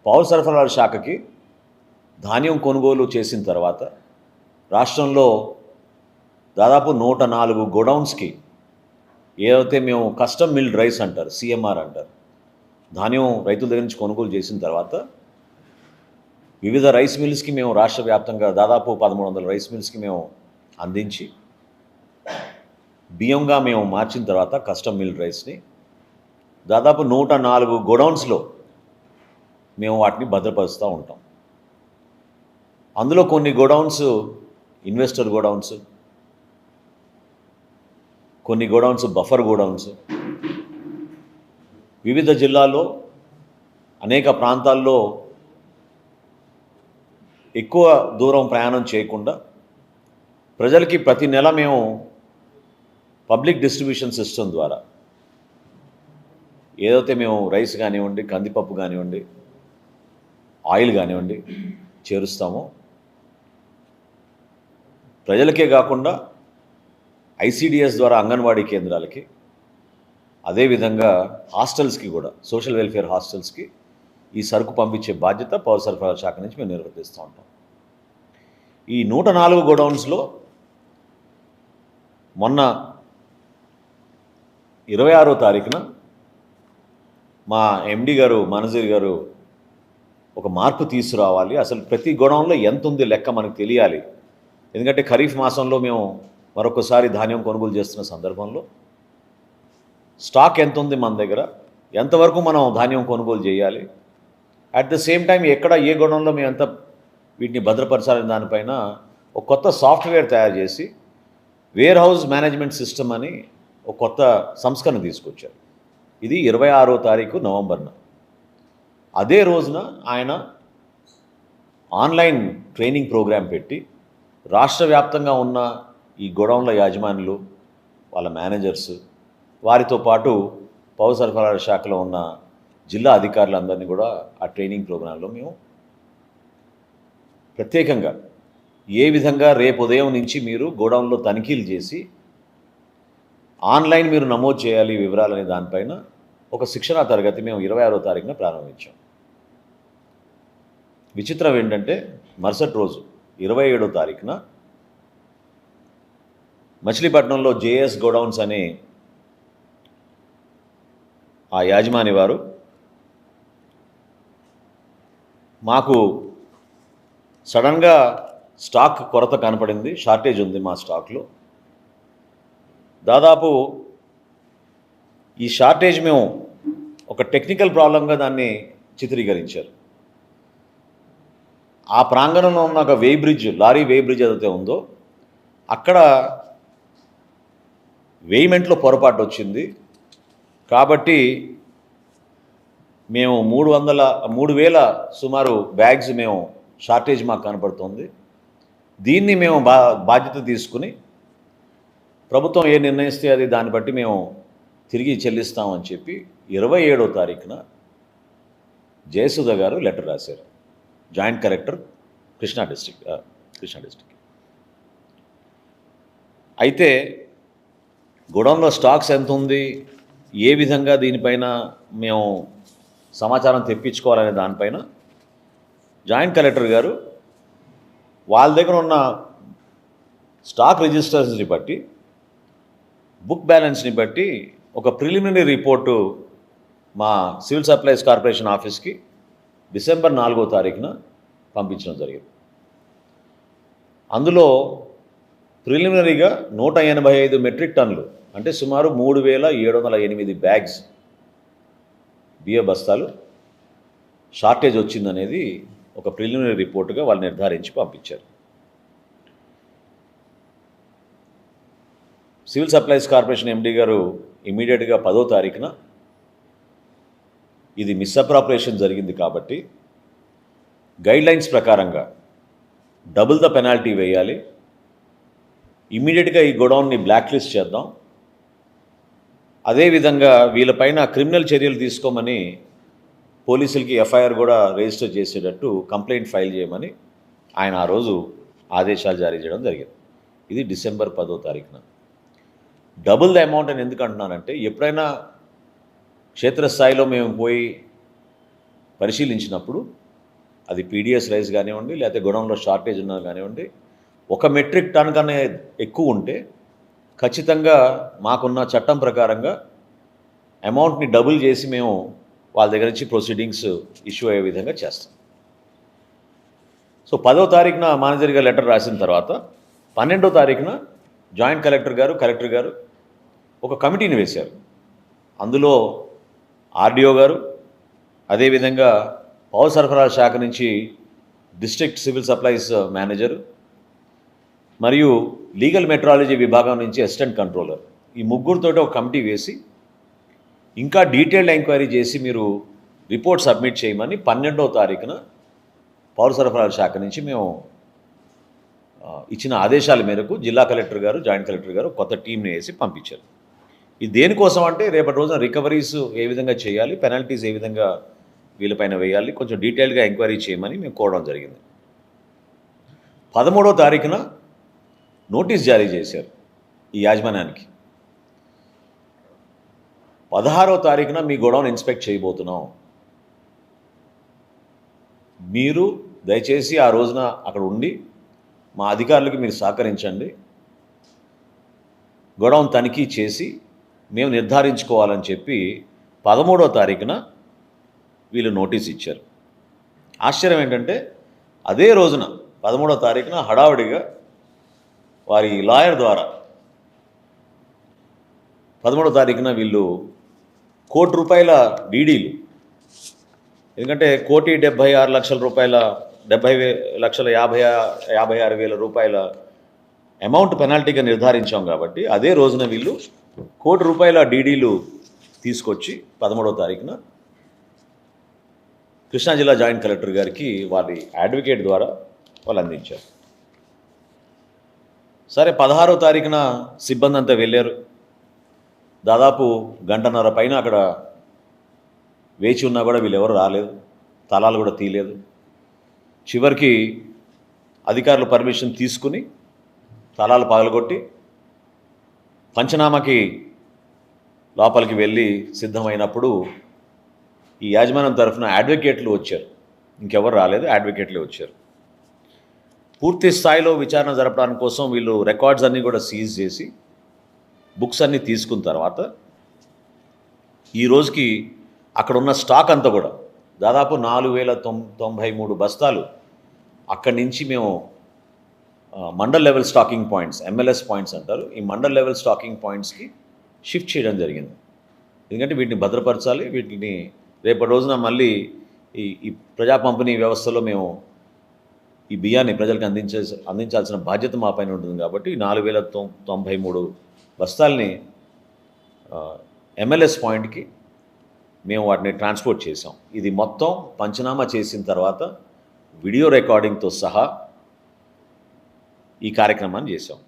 పౌర సరఫరాల శాఖకి ధాన్యం కొనుగోలు చేసిన తర్వాత రాష్ట్రంలో దాదాపు 104 గోడౌన్స్కి ఏదైతే మేము కస్టమ్ మిల్డ్ రైస్ అంటారు, సిఎంఆర్ అంటారు, ధాన్యం రైతుల దగ్గర నుంచి కొనుగోలు చేసిన తర్వాత వివిధ రైస్ మిల్స్కి మేము రాష్ట్ర వ్యాప్తంగా దాదాపు 1300 రైస్ మిల్స్కి మేము అందించి బియ్యంగా మేము మార్చిన తర్వాత కస్టమ్ మిల్డ్ రైస్ని దాదాపు 104 గోడౌన్స్లో మేము వాటిని భద్రపరుస్తూ ఉంటాం. అందులో కొన్ని గోడౌన్స్ ఇన్వెస్టర్ గోడౌన్స్, కొన్ని గోడౌన్స్ బఫర్ గోడౌన్స్, వివిధ జిల్లాల్లో అనేక ప్రాంతాల్లో ఎక్కువ దూరం ప్రయాణం చేయకుండా ప్రజలకి ప్రతి నెల మేము పబ్లిక్ డిస్ట్రిబ్యూషన్ సిస్టమ్ ద్వారా ఏదైతే మేము రైస్ కానివ్వండి, కందిపప్పు కానివ్వండి, ఆయిల్ కానివ్వండి చేరుస్తామో ప్రజలకే కాకుండా ఐసిడిఎస్ ద్వారా అంగన్వాడీ కేంద్రాలకి, అదేవిధంగా హాస్టల్స్కి కూడా, సోషల్ వెల్ఫేర్ హాస్టల్స్కి ఈ సరుకు పంపించే బాధ్యత పౌర సరఫరాల శాఖ నుంచి మేము నిర్వర్తిస్తూ ఉంటాం. ఈ 104 గోడౌన్స్లో మొన్న 26వ తారీఖున మా ఎండి గారు మనజీర్ గారు ఒక మార్పు తీసుకురావాలి, అసలు ప్రతి గోడౌన్లో ఎంత ఉంది లెక్క మనకు తెలియాలి. ఎందుకంటే ఖరీఫ్ మాసంలో మేము మరొకసారి ధాన్యం కొనుగోలు చేస్తున్న సందర్భంలో స్టాక్ ఎంత ఉంది మన దగ్గర, ఎంతవరకు మనం ధాన్యం కొనుగోలు చేయాలి, అట్ ద సేమ్ టైం ఎక్కడ ఏ గోడౌన్లో మేము ఎంత వీటిని భద్రపరచాలని దానిపైన ఒక కొత్త సాఫ్ట్వేర్ తయారు చేసి వేర్ హౌస్ మేనేజ్మెంట్ సిస్టమ్ అని ఒక కొత్త సంస్కరణ తీసుకొచ్చారు. ఇది 26వ తారీఖు నవంబర్న. అదే రోజున ఆయన ఆన్లైన్ ట్రైనింగ్ ప్రోగ్రాం పెట్టి రాష్ట్ర వ్యాప్తంగా ఉన్న ఈ గోడౌన్ల యాజమానులు, వాళ్ళ మేనేజర్స్, వారితో పాటు పౌర సరఫరాల శాఖలో ఉన్న జిల్లా అధికారులందరినీ కూడా ఆ ట్రైనింగ్ ప్రోగ్రాంలో మేము ప్రత్యేకంగా ఏ విధంగా రేపు ఉదయం నుంచి మీరు గోడౌన్లో తనిఖీలు చేసి ఆన్లైన్ మీరు నమోదు చేయాలి వివరాలనే దానిపైన ఒక శిక్షణా తరగతి మేము 26వ తారీఖున ప్రారంభించాం. విచిత్రం ఏంటంటే మరుసటి రోజు 27వ తారీఖున మచిలీపట్నంలో జేఎస్ గోడౌన్స్ అనే ఆ యాజమాని వారు మాకు సడన్గా స్టాక్ కొరత కనపడింది, షార్టేజ్ ఉంది మా స్టాక్లో. దాదాపు ఈ షార్టేజ్ మేము ఒక టెక్నికల్ ప్రాబ్లంగా దాన్ని చిత్రీకరించారు. ఆ ప్రాంగణంలో ఉన్న ఒక లారీ వే బ్రిడ్జ్ ఏదైతే ఉందో అక్కడ వేయిమెంట్లో పొరపాటు వచ్చింది. కాబట్టి మేము 3,000 సుమారు బ్యాగ్స్ మేము షార్టేజ్ మాకు కనపడుతుంది. దీన్ని మేము బాధ్యత తీసుకుని ప్రభుత్వం ఏ నిర్ణయిస్తే అది దాన్ని బట్టి మేము తిరిగి చెల్లిస్తామని చెప్పి 27వ తారీఖున జయసుధ గారు లెటర్ రాశారు, జాయింట్ కలెక్టర్ కృష్ణా డిస్ట్రిక్ట్. అయితే గోడౌన్లో స్టాక్స్ ఎంత ఉంది, ఏ విధంగా దీనిపైన మేము సమాచారం తెప్పించుకోవాలనే దానిపైన జాయింట్ కలెక్టర్ గారు వాళ్ళ దగ్గర ఉన్న స్టాక్ రిజిస్టర్స్ని బట్టి, బుక్ బ్యాలెన్స్ని బట్టి ఒక ప్రిలిమినరీ రిపోర్టు మా సివిల్ సప్లైస్ కార్పొరేషన్ ఆఫీస్కి డిసెంబర్ 4వ తారీఖున పంపించడం జరిగింది. అందులో ప్రిలిమినరీగా 185 మెట్రిక్ టన్నులు అంటే సుమారు 3,708 బ్యాగ్స్ బియ్య బస్తాలు షార్టేజ్ వచ్చిందనేది ఒక ప్రిలిమినరీ రిపోర్టుగా వాళ్ళు నిర్ధారించి పంపించారు. సివిల్ సప్లైస్ కార్పొరేషన్ ఎండీ గారు ఇమీడియట్గా 10వ తారీఖున ఇది మిస్అప్రాపరేషన్ జరిగింది కాబట్టి గైడ్లైన్స్ ప్రకారంగా డబుల్ ద పెనాల్టీ వేయాలి, ఇమీడియట్గా ఈ గోడౌన్ని బ్లాక్ లిస్ట్ చేద్దాం, అదేవిధంగా వీళ్ళపైన క్రిమినల్ చర్యలు తీసుకోమని పోలీసులకి ఎఫ్ఐఆర్ కూడా రిజిస్టర్ చేసేటట్టు కంప్లైంట్ ఫైల్ చేయమని ఆయన ఆ రోజు ఆదేశాలు జారీ చేయడం జరిగింది. ఇది డిసెంబర్ 10వ తారీఖున. డబుల్ ద అమౌంట్ అని ఎందుకు అంటున్నానంటే, ఎప్పుడైనా క్షేత్రస్థాయిలో మేము పోయి పరిశీలించినప్పుడు అది పీడిఎస్ రైస్ కానివ్వండి, లేకపోతే గొడౌన్లో షార్టేజ్ ఉన్నా కానివ్వండి, 1 మెట్రిక్ టన్ కన్నా ఎక్కువ ఉంటే ఖచ్చితంగా మాకున్న చట్టం ప్రకారంగా అమౌంట్ని డబుల్ చేసి మేము వాళ్ళ దగ్గర నుంచి ప్రొసీడింగ్స్ ఇష్యూ అయ్యే విధంగా చేస్తాం. సో 10వ తారీఖున మేనేజర్ గారు లెటర్ రాసిన తర్వాత 12వ తారీఖున జాయింట్ కలెక్టర్ గారు ఒక కమిటీని వేశారు. అందులో ఆర్డీఓ గారు, అదేవిధంగా పౌర సరఫరాల శాఖ నుంచి డిస్ట్రిక్ట్ సివిల్ సప్లైస్ మేనేజర్ మరియు లీగల్ మెట్రాలజీ విభాగం నుంచి అసిస్టెంట్ కంట్రోలర్, ఈ ముగ్గురితో ఒక కమిటీ వేసి ఇంకా డీటెయిల్డ్ ఎంక్వైరీ చేసి మీరు రిపోర్ట్ సబ్మిట్ చేయమని 12వ తారీఖున పౌర సరఫరాల శాఖ నుంచి మేము ఇచ్చిన ఆదేశాల మేరకు జిల్లా కలెక్టర్ గారు, జాయింట్ కలెక్టర్ గారు కొత్త టీంని వేసి పంపించారు. ఇది దేనికోసం అంటే రేపటి రోజున రికవరీస్ ఏ విధంగా చేయాలి, పెనాల్టీస్ ఏ విధంగా వీళ్ళపైన వేయాలి, కొంచెం డీటెయిల్గా ఎంక్వైరీ చేయమని మేము కోరడం జరిగింది. 13వ తారీఖున నోటీస్ జారీ చేశారు ఈ యాజమాన్యానికి. 16వ తారీఖున మీ గొడౌన్ ఇన్స్పెక్ట్ చేయబోతున్నాం, మీరు దయచేసి ఆ రోజున అక్కడ ఉండి మా అధికారులకి మీరు సహకరించండి, గొడౌన్ తనిఖీ చేసి మేము నిర్ధారించుకోవాలని చెప్పి 13వ తారీఖున వీళ్ళు నోటీస్ ఇచ్చారు. ఆశ్చర్యం ఏంటంటే అదే రోజున 13వ తారీఖున హడావుడిగా వారి లాయర్ ద్వారా 13వ తారీఖున వీళ్ళు ₹1,00,00,000 డీడీలు, ఎందుకంటే ₹1,76,00,000 ₹70,56,000 అమౌంట్ పెనాల్టీగా నిర్ధారించాం కాబట్టి అదే రోజున వీళ్ళు ₹1,00,00,000 డీడీలు తీసుకొచ్చి 13వ తారీఖున కృష్ణా జిల్లా జాయింట్ కలెక్టర్ గారికి వారి అడ్వకేట్ ద్వారా వాళ్ళు అందించారు. సరే 16వ తారీఖున సిబ్బంది అంతా వెళ్ళారు. దాదాపు గంటన్నర పైన అక్కడ వేచి ఉన్నా కూడా వీళ్ళు ఎవరు రాలేదు, తలాలు కూడా తీయలేదు. చివరికి అధికారులు పర్మిషన్ తీసుకుని తలాలు పగలగొట్టి పంచనామాకి లోపలికి వెళ్ళి సిద్ధమైనప్పుడు ఈ యాజమాన్యం తరఫున అడ్వకేట్లు వచ్చారు. ఇంకెవరు రాలేదు, అడ్వకేట్లే వచ్చారు. పూర్తి స్థాయిలో విచారణ జరపడానికి కోసం వీళ్ళు రికార్డ్స్ అన్నీ కూడా సీజ్ చేసి బుక్స్ అన్నీ తీసుకున్న తర్వాత ఈ రోజుకి అక్కడ ఉన్న స్టాక్ అంతా కూడా దాదాపు 4,093 బస్తాలు అక్కడి నుంచి మేము mandal level stacking points, MLS points అంటారు, ఈ మండల్ లెవెల్ స్టాకింగ్ పాయింట్స్కి షిఫ్ట్ చేయడం జరిగింది. ఎందుకంటే వీటిని భద్రపరచాలి, వీటిని రేపటి రోజున మళ్ళీ ఈ ప్రజా పంపిణీ వ్యవస్థలో మేము ఈ బియ్యాన్ని ప్రజలకు అందించాల్సిన బాధ్యత మా పైన ఉంటుంది. కాబట్టి 4,093 బస్తాల్ని ఎంఎల్ఎస్ పాయింట్కి మేము వాటిని ట్రాన్స్పోర్ట్ చేసాం. ఇది మొత్తం పంచనామా చేసిన తర్వాత వీడియో రికార్డింగ్తో సహా ఈ కార్యక్రమాన్ని చేసాం.